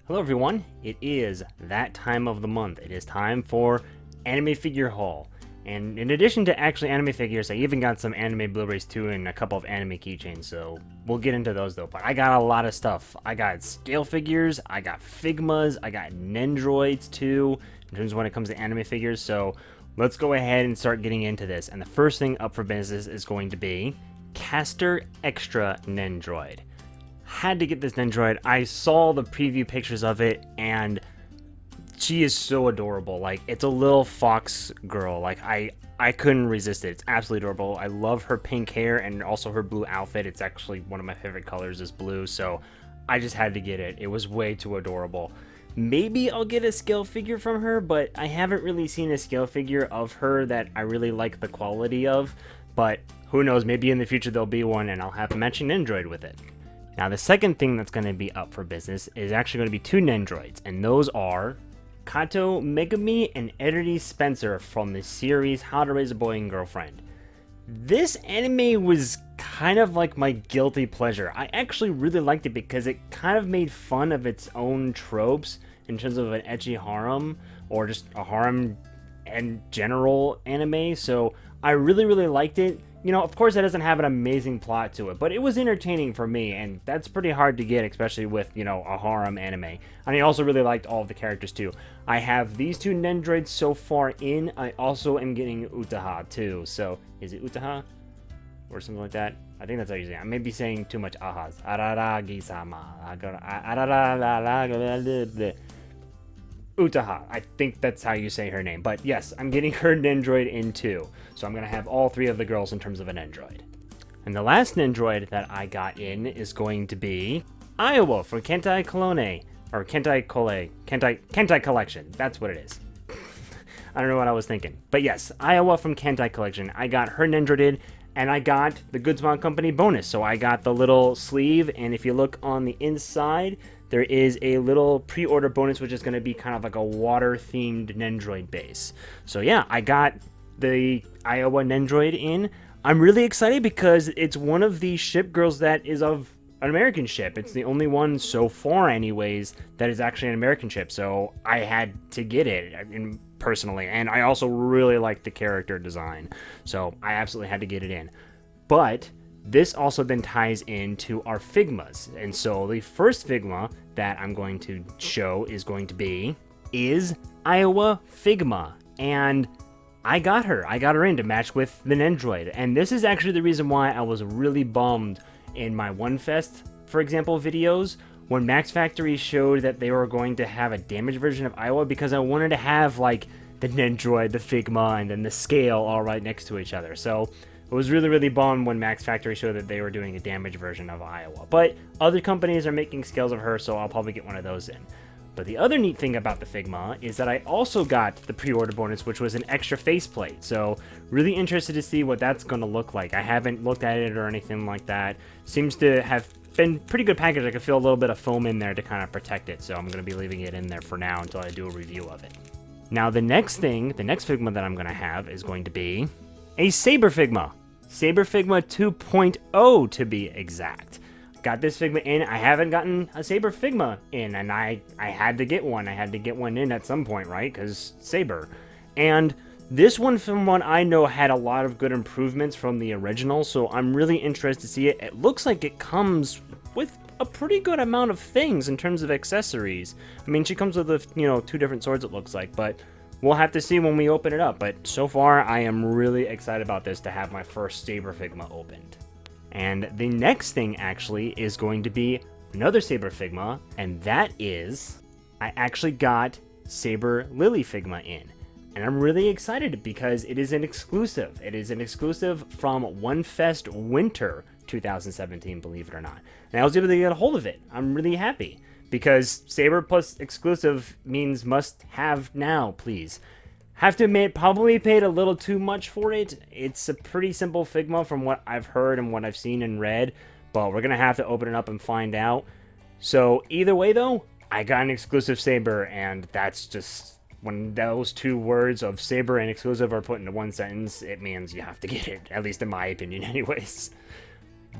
Hello everyone, it is that time of the month. It is time for Anime Figure Haul. And in addition to actually anime figures, I even got some anime Blu-rays too and a couple of anime keychains, so we'll get into those though. But I got a lot of stuff. I got scale figures, I got Figmas, I got Nendroids too, in terms of when it comes to anime figures, so let's go ahead and start getting into this. And the first thing up for business is going to be Caster Extra Nendroid. Had to get this Nendroid. I saw the preview pictures of it and she is so adorable. Like, it's a little fox girl. Like, I couldn't resist it. It's absolutely adorable. I love her pink hair and also her blue outfit. It's actually one of my favorite colors is blue, so I just had to get it. It was way too adorable. Maybe I'll get a scale figure from her, but I haven't really seen a scale figure of her that I really like the quality of, but who knows, maybe in the future there'll be one and I'll have a matching Nendroid with it. Now, the second thing that's going to be up for business is actually going to be two Nendroids, and those are Kato Megumi and Edity Spencer from the series How to Raise a Boy and Girlfriend. This anime was kind of like my guilty pleasure. I actually really liked it because it kind of made fun of its own tropes in terms of an ecchi harem or just a harem and general anime, so I really liked it. You know, of course, it doesn't have an amazing plot to it, but it was entertaining for me, and that's pretty hard to get, especially with, you know, a harem anime. And I also really liked all of the characters, too. I have these two Nendroids so far in. I also am getting Utaha, too. So, is it Utaha? Or something like that? I think that's how you say it. I may be saying too much ahas. Araragi-sama. Utaha. I think that's how you say her name. But yes, I'm getting her Nendroid in too. So I'm going to have all three of the girls in terms of a Nendroid. And the last Nendroid that I got in is going to be Iowa from Kentai Colone. Or Kentai Collection. That's what it is. I don't know what I was thinking. But yes, Iowa from Kentai Collection. I got her Nendroid in, and I got the Goodsmon Company bonus. So I got the little sleeve, and if you look on the inside, there is a little pre-order bonus, which is going to be kind of like a water-themed Nendroid base. So yeah, I got the Iowa Nendroid in. I'm really excited because it's one of the ship girls that is of an American ship. It's the only one so far, anyways, that is actually an American ship. So I had to get it personally, and I also really like the character design. So I absolutely had to get it in. But this also then ties into our Figmas. And so the first Figma that I'm going to show is going to be Iowa Figma. And I got her. I got her in to match with the Nendroid. And this is actually the reason why I was really bummed in my One Fest, for example, videos when Max Factory showed that they were going to have a damaged version of Iowa, because I wanted to have like the Nendroid, the Figma, and then the scale all right next to each other. So I was really bummed when Max Factory showed that they were doing a damaged version of Iowa. But other companies are making scales of her, so I'll probably get one of those in. But the other neat thing about the Figma is that I also got the pre-order bonus, which was an extra faceplate. So really interested to see what that's going to look like. I haven't looked at it or anything like that. Seems to have been pretty good package. I can feel a little bit of foam in there to kind of protect it. So I'm going to be leaving it in there for now until I do a review of it. Now the next Figma that I'm going to have is going to be a Saber Figma. Saber Figma 2.0 to be exact. Got this Figma in. I haven't gotten a Saber Figma in, and I had to get one. I had to get one in at some point, right? Because Saber. And this one, from what I know, had a lot of good improvements from the original, so I'm really interested to see it. It looks like it comes with a pretty good amount of things in terms of accessories. I mean, she comes with, two different swords, it looks like, but we'll have to see when we open it up. But so far, I am really excited about this to have my first Saber Figma opened. And the next thing actually is going to be another Saber Figma, and that is, I actually got Saber Lilly Figma in. And I'm really excited because it is an exclusive. It is an exclusive from One Fest Winter 2017, believe it or not. And I was able to get a hold of it. I'm really happy because Saber plus exclusive means must have now, please. Have to admit, probably paid a little too much for it. It's a pretty simple Figma from what I've heard and what I've seen and read, but we're going to have to open it up and find out. So either way, though, I got an exclusive Saber, and that's just, when those two words of Saber and exclusive are put into one sentence, it means you have to get it, at least in my opinion anyways.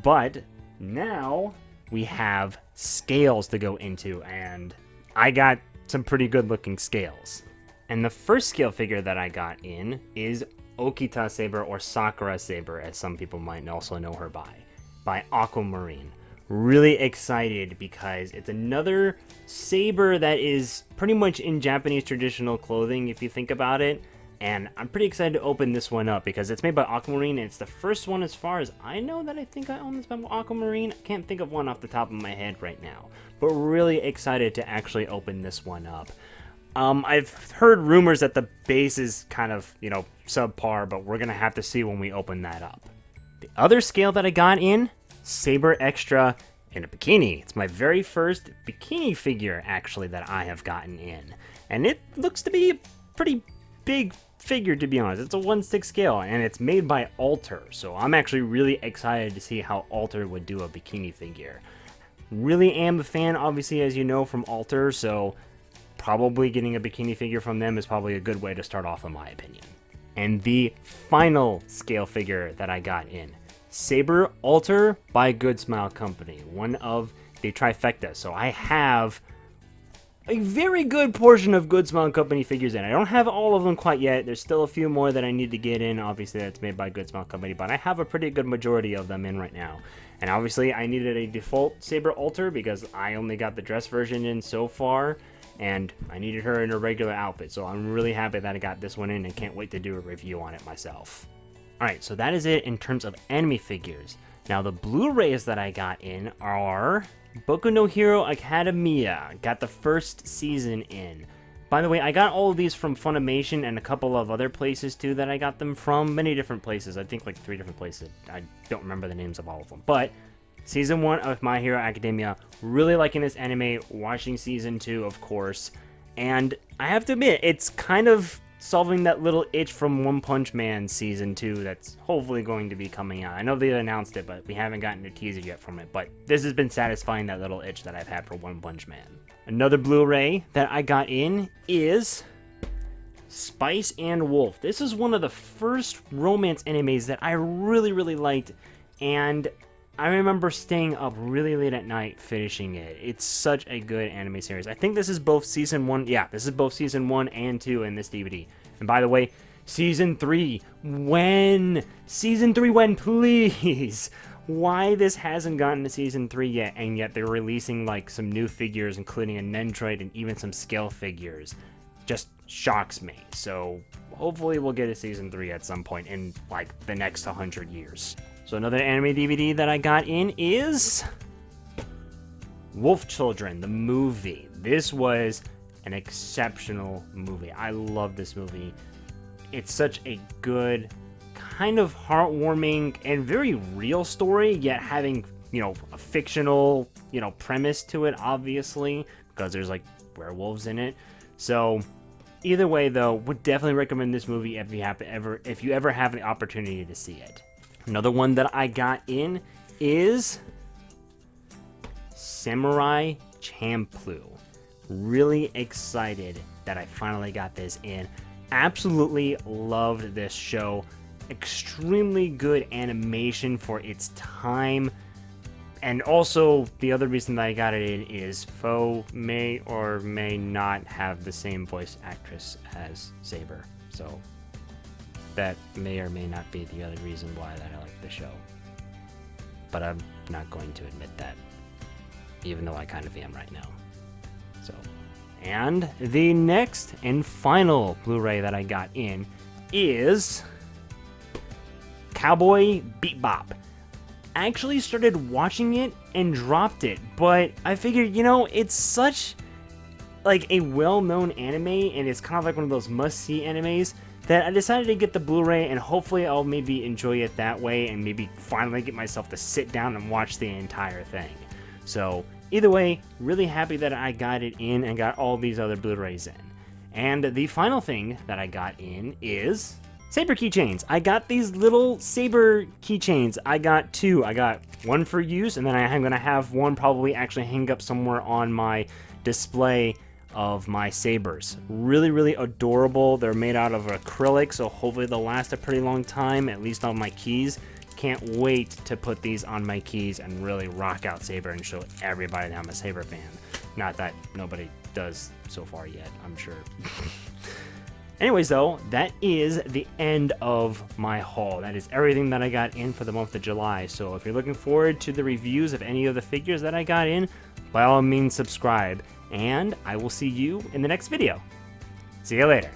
But now we have scales to go into, and I got some pretty good looking scales. And the first scale figure that I got in is Okita Saber, or Sakura Saber, as some people might also know her by Aquamarine. Really excited because it's another saber that is pretty much in Japanese traditional clothing, if you think about it. And I'm pretty excited to open this one up because it's made by Aquamarine, and it's the first one, as far as I know, that I think I own this by Aquamarine. I can't think of one off the top of my head right now, but really excited to actually open this one up. I've heard rumors that the base is kind of, subpar, but we're going to have to see when we open that up. The other scale that I got in, Saber Extra in a bikini. It's my very first bikini figure, actually, that I have gotten in. And it looks to be a pretty big figure, to be honest. It's a 1/6 scale, and it's made by Altar. So I'm actually really excited to see how Altar would do a bikini figure. Really am a fan, obviously, as you know, from Altar, so probably getting a bikini figure from them is probably a good way to start off, in my opinion. And the final scale figure that I got in, Sabre Altar by Good Smile Company, one of the trifecta. So I have a very good portion of Good Smile Company figures in. I don't have all of them quite yet. There's still a few more that I need to get in. Obviously, that's made by Good Smile Company, but I have a pretty good majority of them in right now. And obviously, I needed a default Saber Altar because I only got the dress version in so far, and I needed her in a regular outfit. So I'm really happy that I got this one in and can't wait to do a review on it myself. Alright, so that is it in terms of anime figures. Now, the Blu-rays that I got in are Boku no Hero Academia. Got the first season in. By the way, I got all of these from Funimation and a couple of other places too that I got them from. Many different places. I think like 3 different places. I don't remember the names of all of them. But Season 1 of My Hero Academia. Really liking this anime. Watching Season 2, of course. And I have to admit, it's kind of solving that little itch from One Punch Man Season 2 that's hopefully going to be coming out. I know they announced it, but we haven't gotten a teaser yet from it. But this has been satisfying that little itch that I've had for One Punch Man. Another Blu-ray that I got in is Spice and Wolf. This is one of the first romance animes that I really, really liked. And I remember staying up really late at night finishing it. It's such a good anime series. I think this is both Season 1. Yeah, this is both Season 1 and 2 in this DVD. And by the way, Season 3. When? Season 3 when, please? Why this hasn't gotten to Season 3 yet, and yet they're releasing like some new figures, including a Nendroid and even some scale figures, just shocks me. So hopefully we'll get a Season 3 at some point in like the next 100 years. So another anime DVD that I got in is Wolf Children, the movie. This was an exceptional movie. I love this movie. It's such a good, kind of heartwarming and very real story, yet having, a fictional, premise to it, obviously, because there's like werewolves in it. So either way, though, would definitely recommend this movie if you ever have the opportunity to see it. Another one that I got in is Samurai Champloo. Really excited that I finally got this in. Absolutely loved this show. Extremely good animation for its time. And also, the other reason that I got it in is Foe may or may not have the same voice actress as Saber. So that may or may not be the other reason why that I like the show. But I'm not going to admit that, even though I kind of am right now. So, and the next and final Blu-ray that I got in is Cowboy Bebop. I actually started watching it and dropped it, but I figured, it's such like a well-known anime, and it's kind of like one of those must-see animes, that I decided to get the Blu-ray, and hopefully I'll maybe enjoy it that way and maybe finally get myself to sit down and watch the entire thing. So either way, really happy that I got it in and got all these other Blu-rays in. And the final thing that I got in is Saber keychains. I got these little Saber keychains. I got 2. I got one for use, and then I'm going to have one probably actually hang up somewhere on my display of my sabers. Really, really adorable. They're made out of acrylic, so hopefully they'll last a pretty long time, at least on my keys. Can't wait to put these on my keys and really rock out Saber and show everybody that I'm a Saber fan. Not that nobody does so far yet, I'm sure. Anyways, though, that is the end of my haul. That is everything that I got in for the month of July. So if you're looking forward to the reviews of any of the figures that I got in, by all means subscribe. And I will see you in the next video. See you later.